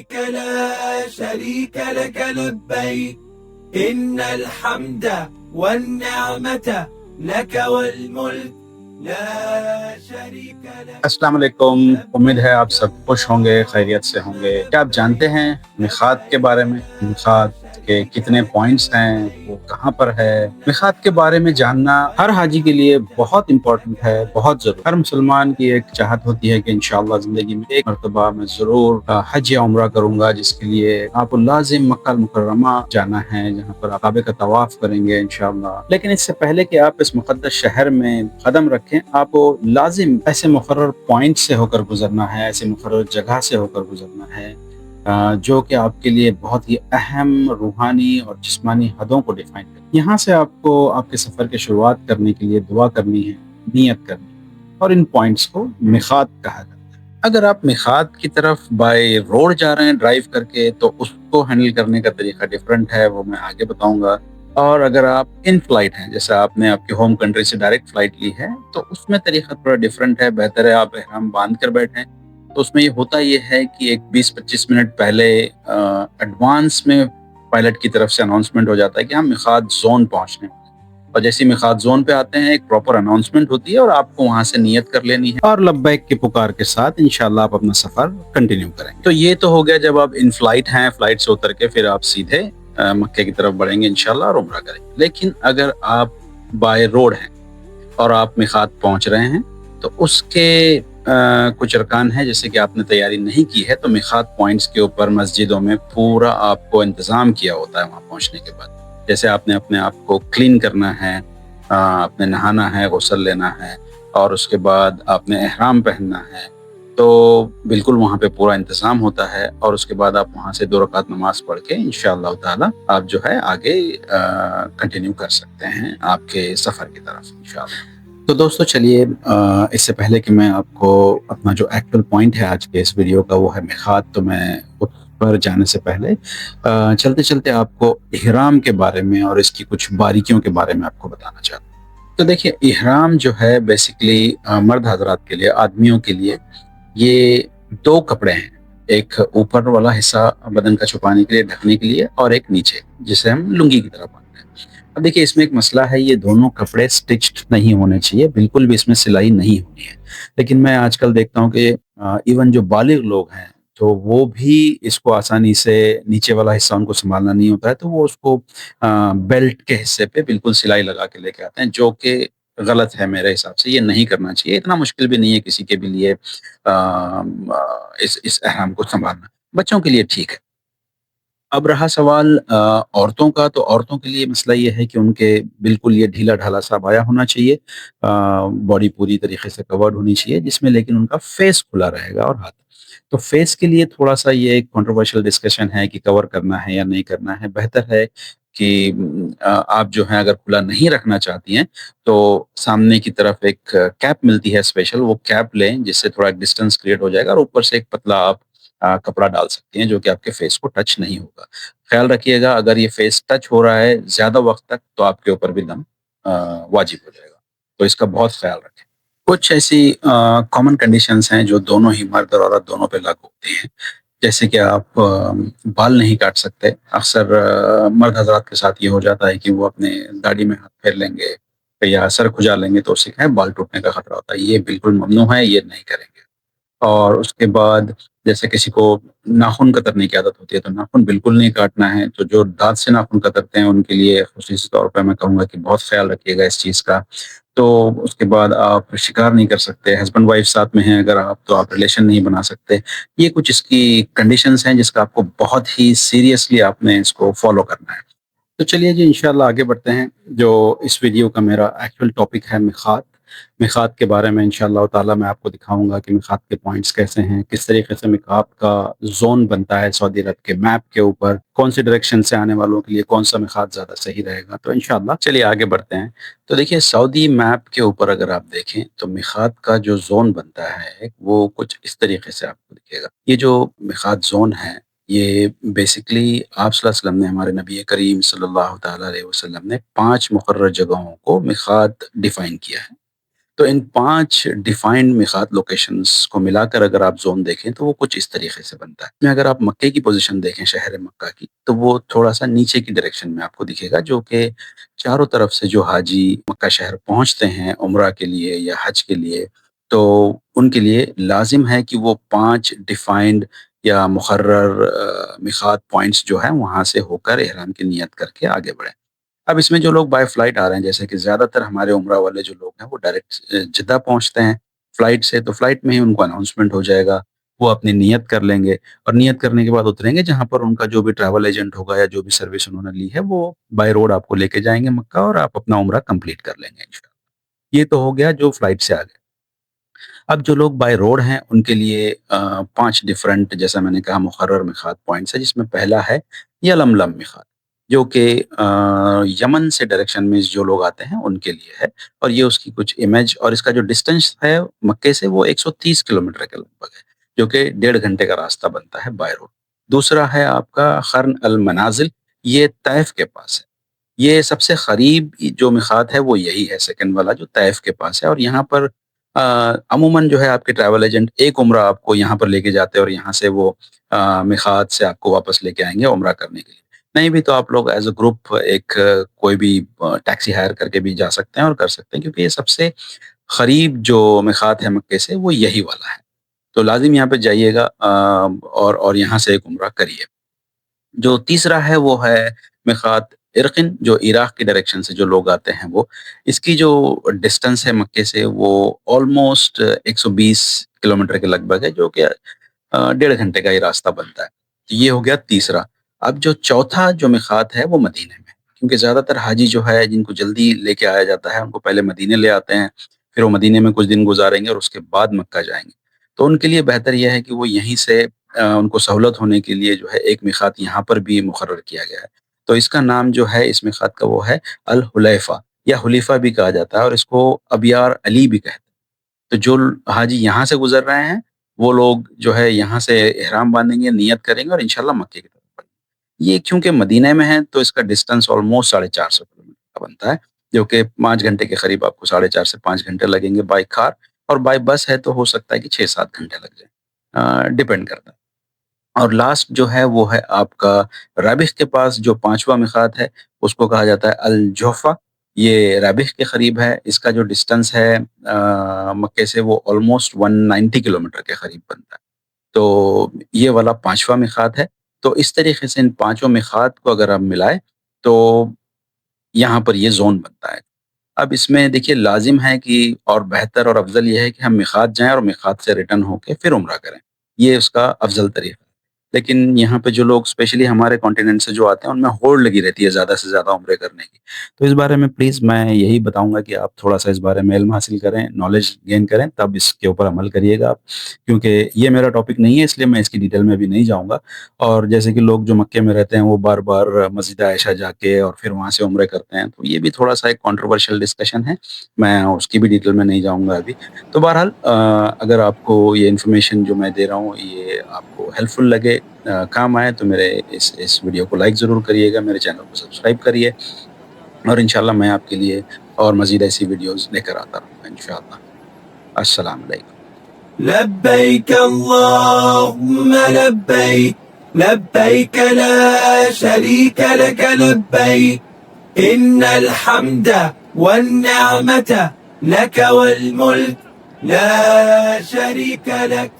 لبيك لا شريك لك لبيك إن الحمد والنعمة لك والملك لا شريك لك. السلام علیکم، امید ہے آپ سب خوش ہوں گے، خیریت سے ہوں گے. کیا آپ جانتے ہیں میقات کے بارے میں؟ میقات کے کتنے پوائنٹس ہیں، وہ کہاں پر ہے؟ میقات کے بارے میں جاننا ہر حاجی کے لیے بہت امپورٹنٹ ہے، بہت ضروری. ہر مسلمان کی ایک چاہت ہوتی ہے کہ انشاءاللہ زندگی میں ایک مرتبہ میں ضرور حج یا عمرہ کروں گا، جس کے لیے آپ کو لازم مکہ المکرمہ جانا ہے، جہاں پر آپ کعبے کا طواف کریں گے انشاءاللہ. لیکن اس سے پہلے کہ آپ اس مقدس شہر میں قدم رکھیں، آپ کو لازم ایسے مقرر پوائنٹ سے ہو کر گزرنا ہے، ایسے مقرر جگہ سے ہو کر گزرنا ہے جو کہ آپ کے لیے بہت ہی اہم روحانی اور جسمانی حدوں کو ڈیفائن کرے. یہاں سے آپ کو آپ کے سفر کی شروعات کرنے کے لیے دعا کرنی ہے، نیت کرنی ہے، اور ان پوائنٹس کو میقات کہا جاتا ہے. اگر آپ میقات کی طرف بائی روڈ جا رہے ہیں ڈرائیو کر کے، تو اس کو ہینڈل کرنے کا طریقہ ڈیفرنٹ ہے، وہ میں آگے بتاؤں گا. اور اگر آپ ان فلائٹ ہیں، جیسے آپ نے آپ کے ہوم کنٹری سے ڈائریکٹ فلائٹ لی ہے، تو اس میں طریقہ تھوڑا ڈیفرنٹ ہے. بہتر ہے آپ احرام باندھ کر بیٹھیں. تو اس میں یہ ہوتا یہ ہے کہ ایک 20-25 منٹ پہلے ایڈوانس میں پائلٹ کی طرف سے اناؤنسمنٹ ہو جاتا ہے کہ ہم میقات زون پہنچنے ہیں. اور جیسے میقات زون پہ آتے ہیں، ایک پراپر اناؤنسمنٹ ہوتی ہے اور آپ کو وہاں سے نیت کر لینی ہے، اور لبیک کے پکار کے ساتھ انشاءاللہ آپ اپنا سفر کنٹینیو کریں گے. تو یہ تو ہو گیا جب آپ ان فلائٹ ہیں، فلائٹ سے اتر کے پھر آپ سیدھے مکے کی طرف بڑھیں گے انشاءاللہ اور عمرہ کریں گے. لیکن اگر آپ بائی روڈ ہیں اور آپ میقات پہنچ رہے ہیں، تو اس کے کچھ ارکان ہیں. جیسے کہ آپ نے تیاری نہیں کی ہے، تو میقات پوائنٹس کے اوپر مسجدوں میں پورا آپ کو انتظام کیا ہوتا ہے وہاں پہنچنے کے بعد. جیسے آپ نے اپنے آپ کو کلین کرنا ہے، آپ نے نہانا ہے، غسل لینا ہے، اور اس کے بعد آپ نے احرام پہننا ہے. تو بالکل وہاں پہ پورا انتظام ہوتا ہے، اور اس کے بعد آپ وہاں سے 2 رکعت نماز پڑھ کے انشاءاللہ تعالی آپ جو ہے آگے کنٹینیو کر سکتے ہیں آپ کے سفر کی طرف انشاءاللہ. تو دوستو چلیے، اس سے پہلے کہ میں آپ کو اپنا جو ایکچوئل پوائنٹ ہے آج کے اس ویڈیو کا وہ ہے میقات، تو میں اس پر جانے سے پہلے چلتے چلتے آپ کو احرام کے بارے میں اور اس کی کچھ باریکیوں کے بارے میں آپ کو بتانا چاہتا ہوں. تو دیکھیے، احرام جو ہے بیسیکلی مرد حضرات کے لیے، آدمیوں کے لیے یہ 2 کپڑے ہیں. ایک اوپر والا حصہ بدن کا چھپانے کے لیے، ڈھکنے کے لیے، اور ایک نیچے جسے ہم لنگی کی طرح باندھتے ہیں. اب دیکھیے، اس میں ایک مسئلہ ہے، یہ دونوں کپڑے سٹچڈ نہیں ہونے چاہیے، بالکل بھی اس میں سلائی نہیں ہونی ہے. لیکن میں آج کل دیکھتا ہوں کہ ایون جو بالغ لوگ ہیں، تو وہ بھی اس کو آسانی سے، نیچے والا حصہ ان کو سنبھالنا نہیں ہوتا ہے، تو وہ اس کو بیلٹ کے حصے پہ بالکل سلائی لگا کے لے کے آتے ہیں، جو کہ غلط ہے میرے حساب سے. یہ نہیں کرنا چاہیے. اتنا مشکل بھی نہیں ہے کسی کے بھی لیے اس احرام کو سنبھالنا. بچوں کے لیے ٹھیک ہے. اب رہا سوال عورتوں کا، تو عورتوں کے لیے مسئلہ یہ ہے کہ ان کے بالکل یہ ڈھیلا ڈھالا سا عبایا ہونا چاہیے، باڈی پوری طریقے سے کورڈ ہونی چاہیے، جس میں لیکن ان کا فیس کھلا رہے گا اور ہاتھ. تو فیس کے لیے تھوڑا سا یہ ایک کنٹروورشل ڈسکشن ہے کہ کور کرنا ہے یا نہیں کرنا ہے. بہتر ہے کہ آپ جو ہیں اگر کھلا نہیں رکھنا چاہتی ہیں، تو سامنے کی طرف ایک کیپ ملتی ہے اسپیشل، وہ کیپ لیں، جس سے تھوڑا ڈسٹینس کریٹ ہو جائے گا، اور اوپر سے ایک پتلا آپ کپڑا ڈال سکتے ہیں جو کہ آپ کے فیس کو ٹچ نہیں ہوگا. خیال رکھیے گا، اگر یہ فیس ٹچ ہو رہا ہے زیادہ وقت تک، تو آپ کے اوپر بھی دم واجب ہو جائے گا. تو اس کا بہت خیال رکھیں. کچھ ایسی کامن کنڈیشنز ہیں جو دونوں ہی مرد اور عورت دونوں پہ لاگو ہوتی ہیں. جیسے کہ آپ بال نہیں کاٹ سکتے. اکثر مرد حضرات کے ساتھ یہ ہو جاتا ہے کہ وہ اپنے داڑھی میں ہاتھ پھیر لیں گے یا سر کھجا لیں گے، تو اس سے کیا ہے، بال ٹوٹنے کا خطرہ ہوتا ہے. یہ بالکل ممنوع ہے، یہ نہیں کریں گے. اور اس کے بعد جیسے کسی کو ناخن کترنے کی عادت ہوتی ہے، تو ناخن بالکل نہیں کاٹنا ہے. تو جو دانت سے ناخن کترتے ہیں، ان کے لیے خصوصی طور پہ میں کہوں گا کہ بہت خیال رکھیے گا اس چیز کا. تو اس کے بعد آپ شکار نہیں کر سکتے. ہسبینڈ وائف ساتھ میں ہیں اگر آپ، تو آپ ریلیشن نہیں بنا سکتے. یہ کچھ اس کی کنڈیشنز ہیں جس کا آپ کو بہت ہی سیریسلی آپ نے اس کو فالو کرنا ہے. تو چلیے جی، انشاءاللہ آگے بڑھتے ہیں. جو اس ویڈیو کا میرا ایکچوئل ٹاپک ہے میقات. میقات کے بارے میں انشاءاللہ تعالی میں آپ کو دکھاؤں گا کہ میقات کے پوائنٹس کیسے ہیں، کس طریقے سے میقات کا زون بنتا ہے سعودی عرب کے میپ کے اوپر، کون سی ڈائریکشن سے آنے والوں کے لیے کون سا میقات زیادہ صحیح رہے گا. تو انشاءاللہ چلیے آگے بڑھتے ہیں. تو دیکھیے، سعودی میپ کے اوپر اگر آپ دیکھیں، تو میقات کا جو زون بنتا ہے وہ کچھ اس طریقے سے آپ کو دکھے گا. یہ جو میقات زون ہے، یہ بیسیکلی آپ صلی اللہ علیہ وسلم نے، ہمارے نبی کریم صلی اللہ تعالیٰ علیہ وسلم نے 5 مقرر جگہوں کو میقات ڈیفائن کیا ہے. تو ان 5 ڈیفائنڈ میقات لوکیشنز کو ملا کر اگر آپ زون دیکھیں تو وہ کچھ اس طریقے سے بنتا ہے. میں اگر آپ مکے کی پوزیشن دیکھیں شہر مکہ کی تو وہ تھوڑا سا نیچے کی ڈائریکشن میں آپ کو دکھے گا، جو کہ چاروں طرف سے جو حاجی مکہ شہر پہنچتے ہیں عمرہ کے لیے یا حج کے لیے، تو ان کے لیے لازم ہے کہ وہ 5 ڈیفائنڈ یا مقرر میقات پوائنٹس جو ہیں وہاں سے ہو کر احرام کی نیت کر کے آگے بڑھیں. اب اس میں جو لوگ بائی فلائٹ آ رہے ہیں، جیسے کہ زیادہ تر ہمارے عمرہ والے جو لوگ ہیں وہ ڈائریکٹ جدہ پہنچتے ہیں فلائٹ سے، تو فلائٹ میں ہی ان کو اناؤنسمنٹ ہو جائے گا، وہ اپنی نیت کر لیں گے اور نیت کرنے کے بعد اتریں گے، جہاں پر ان کا جو بھی ٹریول ایجنٹ ہوگا یا جو بھی سروس انہوں نے لی ہے وہ بائی روڈ آپ کو لے کے جائیں گے مکہ اور آپ اپنا عمرہ کمپلیٹ کر لیں گے انشاءاللہ. یہ تو ہو گیا جو فلائٹ سے آ گئے. اب جو لوگ بائی روڈ ہیں ان کے لیے 5 ڈفرنٹ، جیسا میں نے کہا، مقرر میقات پوائنٹس ہے، جس میں پہلا ہے یلملم میقات، جو کہ یمن سے ڈائریکشن میں جو لوگ آتے ہیں ان کے لیے ہے، اور یہ اس کی کچھ امیج اور اس کا جو ڈسٹنس ہے مکے سے وہ 130 کلومیٹر کے لگ بھگ ہے، جو کہ 1.5 گھنٹے کا راستہ بنتا ہے بائی روڈ. دوسرا ہے آپ کا قرن المنازل، یہ طائف کے پاس ہے. یہ سب سے قریب جو میقات ہے وہ یہی ہے، سیکنڈ والا جو طائف کے پاس ہے، اور یہاں پر عموماً جو ہے آپ کے ٹریول ایجنٹ ایک عمرہ آپ کو یہاں پر لے کے جاتے ہیں اور یہاں سے وہ میقات سے آپ کو واپس لے کے آئیں گے عمرہ کرنے کے لیے. نہیں بھی تو آپ لوگ ایز اے گروپ ایک کوئی بھی ٹیکسی ہائر کر کے بھی جا سکتے ہیں اور کر سکتے ہیں، کیونکہ یہ سب سے قریب جو میقات ہے مکے سے وہ یہی والا ہے. تو لازم یہاں پہ جائیے گا اور یہاں سے ایک عمرہ کریے. جو تیسرا ہے وہ ہے میقات ارقن، جو عراق کی ڈائریکشن سے جو لوگ آتے ہیں وہ، اس کی جو ڈسٹنس ہے مکے سے وہ آلموسٹ 120 کلومیٹر کے لگ بھگ ہے، جو کہ 1.5 گھنٹے کا ہی راستہ بنتا ہے. یہ ہو گیا تیسرا. اب جو چوتھا جو میقات ہے وہ مدینے میں، کیونکہ زیادہ تر حاجی جو ہے جن کو جلدی لے کے آیا جاتا ہے ان کو پہلے مدینے لے آتے ہیں، پھر وہ مدینے میں کچھ دن گزاریں گے اور اس کے بعد مکہ جائیں گے. تو ان کے لیے بہتر یہ ہے کہ وہ یہیں سے ان کو سہولت ہونے کے لیے جو ہے ایک میقات یہاں پر بھی مقرر کیا گیا ہے. تو اس کا نام جو ہے اس میقات کا وہ ہے الحلیفہ، یا حلیفہ بھی کہا جاتا ہے، اور اس کو ابیار علی بھی کہتے ہیں. تو جو حاجی یہاں سے گزر رہے ہیں وہ لوگ جو ہے یہاں سے احرام باندھیں گے، نیت کریں گے اور انشاءاللہ مکے کی طرف بڑھیں گے. یہ کیونکہ مدینہ میں ہے تو اس کا ڈسٹنس آلموسٹ 450 کلومیٹر کا بنتا ہے، جو کہ 5 گھنٹے کے قریب آپ کو 4.5 سے 5 گھنٹے لگیں گے بائی کار، اور بائی بس ہے تو ہو سکتا ہے کہ 6-7 گھنٹے لگ جائیں، ڈیپینڈ کرتا ہے. اور لاسٹ جو ہے وہ ہے آپ کا رابغ کے پاس، جو 5واں میقات ہے اس کو کہا جاتا ہے الجحفہ. یہ رابغ کے قریب ہے، اس کا جو ڈسٹنس ہے مکے سے وہ آلموسٹ 190 کلومیٹر کے قریب بنتا ہے. تو یہ والا 5واں میقات ہے. تو اس طریقے سے ان 5 میقات کو اگر آپ ملائے تو یہاں پر یہ زون بنتا ہے. اب اس میں دیکھیے لازم ہے کہ اور بہتر اور افضل یہ ہے کہ ہم میقات جائیں اور میقات سے ریٹرن ہو کے پھر عمرہ کریں، یہ اس کا افضل طریقہ ہے. لیکن یہاں پہ جو لوگ اسپیشلی ہمارے کانٹیننٹ سے جو آتے ہیں ان میں ہوڑ لگی رہتی ہے زیادہ سے زیادہ عمرے کرنے کی. تو اس بارے میں پلیز میں یہی بتاؤں گا کہ آپ تھوڑا سا اس بارے میں علم حاصل کریں، نالج گین کریں، تب اس کے اوپر عمل کریے گا آپ، کیونکہ یہ میرا ٹاپک نہیں ہے اس لیے میں اس کی ڈیٹیل میں بھی نہیں جاؤں گا. اور جیسے کہ لوگ جو مکے میں رہتے ہیں وہ بار بار مسجد عائشہ جا کے اور پھر وہاں سے عمرے کرتے ہیں، تو یہ بھی تھوڑا سا ایک کنٹروورشل ڈسکشن ہے، میں اس کی بھی ڈیٹیل میں نہیں جاؤں گا ابھی. تو بہرحال اگر آپ کو یہ انفارمیشن جو میں دے رہا ہوں یہ آپ کو ہیلپ فل لگے، کام آئے، تو میرے اس ویڈیو کو لائک ضرور کریے گا، میرے چینل کو سبسکرائب کریے، اور انشاءاللہ میں آپ کے لیے اور مزید ایسی ویڈیوز لے کر آتا رہوں گا انشاءاللہ. السلام علیکم. لبيك اللهم لبيك، لبيك لا شريك لك لبيك، إن الحمد والنعمة لك والملك لا شريك لك.